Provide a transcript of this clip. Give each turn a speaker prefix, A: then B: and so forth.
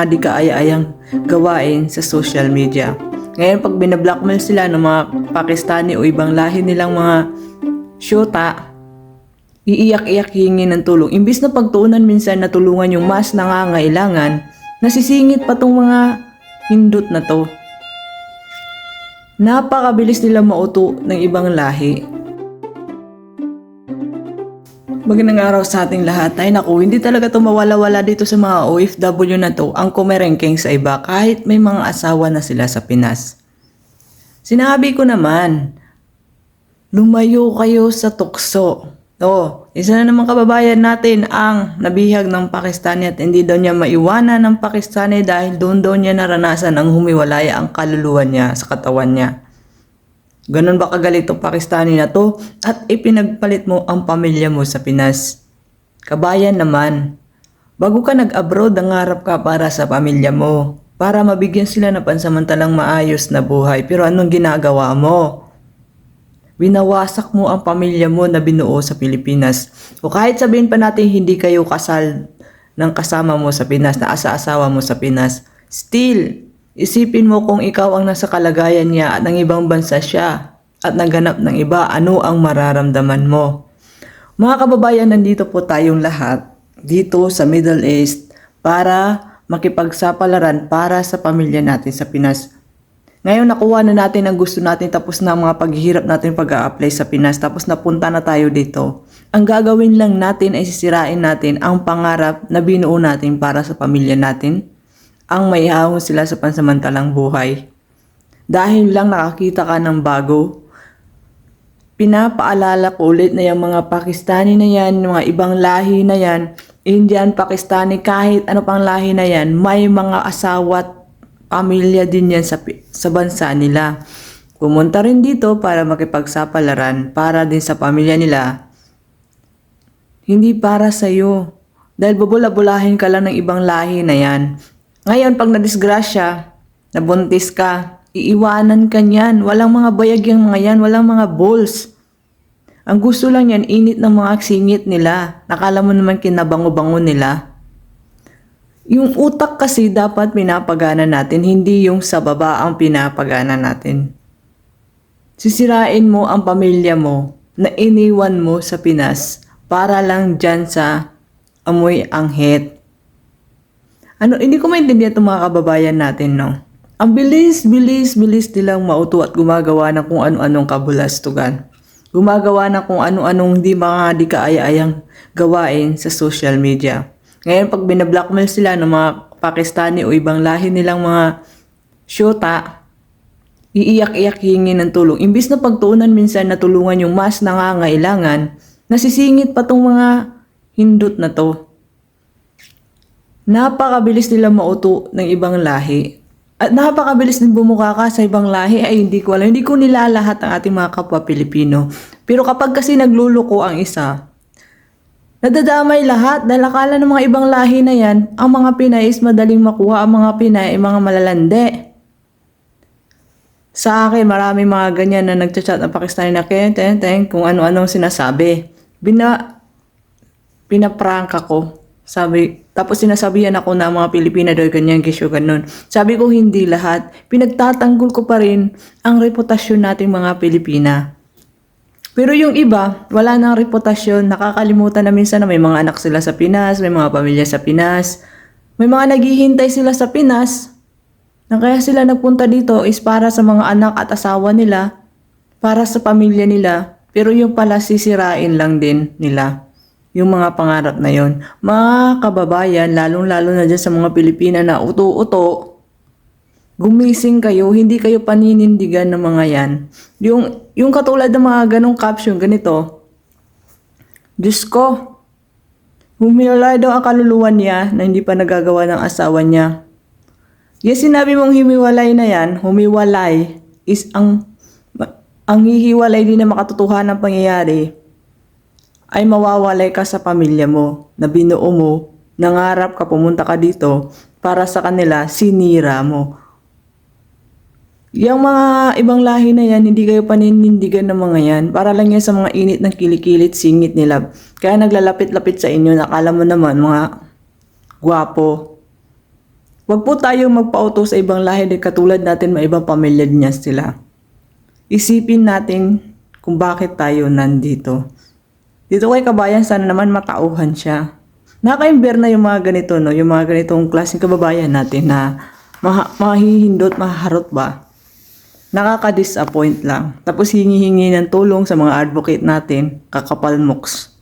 A: di kaaya-ayang gawain sa social media. Ngayon pag binablockmail sila ng mga Pakistani o ibang lahi nilang mga syota, iiyak-iyak hingi ng tulong. Imbis na pagtuunan minsan na tulungan yung mas nangangailangan, nasisingit pa tong mga hindot na to. Napakabilis nila mauto ng ibang lahi. Magandang araw sa ating lahat. Ay naku, hindi talaga ito mawala-wala dito sa mga OFW na to ang kumerengkeng sa iba kahit may mga asawa na sila sa Pinas. Sinabi ko naman, lumayo kayo sa tukso. Isa na naman kababayan natin ang nabihag ng Pakistani at hindi daw niya maiwanan ng Pakistani dahil doon daw niya naranasan ang humiwalay ang kaluluwa niya sa katawan niya. Ganon ba kagalit ang Pakistani na to at ipinagpalit mo ang pamilya mo sa Pinas? Kabayan naman, bago ka nag-abroad, nangarap ka para sa pamilya mo, para mabigyan sila ng pansamantalang maayos na buhay. Pero anong ginagawa mo? Binawasak mo ang pamilya mo na binuo sa Pilipinas. O kahit sabihin pa natin hindi kayo kasal ng kasama mo sa Pinas, na asa-asawa mo sa Pinas, still, isipin mo kung ikaw ang nasa kalagayan niya at ng ibang bansa siya at naghanap ng iba, ano ang mararamdaman mo? Mga kababayan, nandito po tayong lahat dito sa Middle East para makipagsapalaran para sa pamilya natin sa Pinas. Ngayon nakuha na natin ang gusto natin, tapos na ang mga paghihirap natin pag-a-apply sa Pinas, tapos napunta na tayo dito. Ang gagawin lang natin ay sisirain natin ang pangarap na binuo natin para sa pamilya natin, ang maihahon sila sa pansamantalang buhay. Dahil lang nakakita ka ng bago, pinapaalala ko ulit na yung mga Pakistani na yan, mga ibang lahi na yan, Indian, Pakistani, kahit ano pang lahi na yan, may mga asawa at pamilya din yan sa bansa nila. Pumunta rin dito para makipagsapalaran, para din sa pamilya nila. Hindi para sa'yo. Dahil bubula-bulahin ka lang ng ibang lahi na yan. Ngayon, pag nadisgrasya, nabuntis ka, iiwanan ka niyan. Walang mga bayag yung mga yan, walang mga balls. Ang gusto lang yan, init ng mga singit nila. Nakala mo naman kinabango-bango nila. Yung utak kasi dapat pinapagana natin, hindi yung sa baba ang pinapagana natin. Sisirain mo ang pamilya mo na iniwan mo sa Pinas para lang dyan sa amoy anghit. Hindi ko maintindihan itong mga kababayan natin, no? Ang bilis nilang mauto at gumagawa ng kung ano-anong kabulastugan. Gumagawa ng kung ano-anong di kaaya-ayang gawain sa social media. Ngayon, pag binablockmail sila ng mga Pakistani o ibang lahi nilang mga syota, iiyak-iyak hingi ng tulong. Imbis na pagtuunan minsan na tulungan yung mas nangangailangan, nasisingit pa tong mga hindot na to. Napakabilis nila mauto ng ibang lahi. At napakabilis din bumuka ka sa ibang lahi, ay hindi ko alam. Hindi ko nilalahat ang ating mga kapwa Pilipino. Pero kapag kasi nagluluko ang isa, nadadamay lahat dahil akala ng mga ibang lahi na yan, ang mga Pinay is madaling makuha, ang mga Pinay ay mga malalande. Sa akin, marami mga ganyan na nagchat-chat ng Pakistani na kung ano-anong sinasabi. Pinaprank ako. Tapos sinasabihan ako na mga Pilipina daw ganyan, kisyo ganun. Sabi ko hindi lahat. Pinagtatanggol ko pa rin ang reputasyon nating mga Pilipina. Pero yung iba, wala nang reputasyon. Nakakalimutan na minsan na may mga anak sila sa Pinas, may mga pamilya sa Pinas. May mga naghihintay sila sa Pinas. Na kaya sila nagpunta dito is para sa mga anak at asawa nila, para sa pamilya nila. Pero yung pala sisirain lang din nila yung mga pangarap na yon. Mga kababayan, lalong-lalo na dyan sa mga Pilipina na uto-uto, gumising kayo, hindi kayo paninindigan ng mga yan. Yung katulad ng mga ganong caption, ganito, Diyos ko, humiwalay daw ang kaluluwa niya na hindi pa nagagawa ng asawa niya. Yes, sinabi mong humiwalay na yan, humiwalay is ang hihiwalay din na makatotohanan ng pangyayari ay mawawalay ka sa pamilya mo na binuo mo, nangarap ka, pumunta ka dito para sa kanila, sinira mo. Yung mga ibang lahi na yan, hindi kayo paninindigan ng mga yan. Para lang yan sa mga init ng kilikilid, singit nila. Kaya naglalapit-lapit sa inyo, nakala mo naman mga gwapo. Huwag po tayong magpauto sa ibang lahi dahil katulad natin may ibang pamilya niya sila. Isipin natin kung bakit tayo nandito. Dito kay kabayan, sana naman matauhan siya. Nakaka-imber na yung mga ganito, no? Yung mga ganitong klaseng kababayan natin na mahihindot, mahaharot ba? Nakaka-disappoint lang. Tapos hingi-hingi ng tulong sa mga advocate natin, kakapal moks.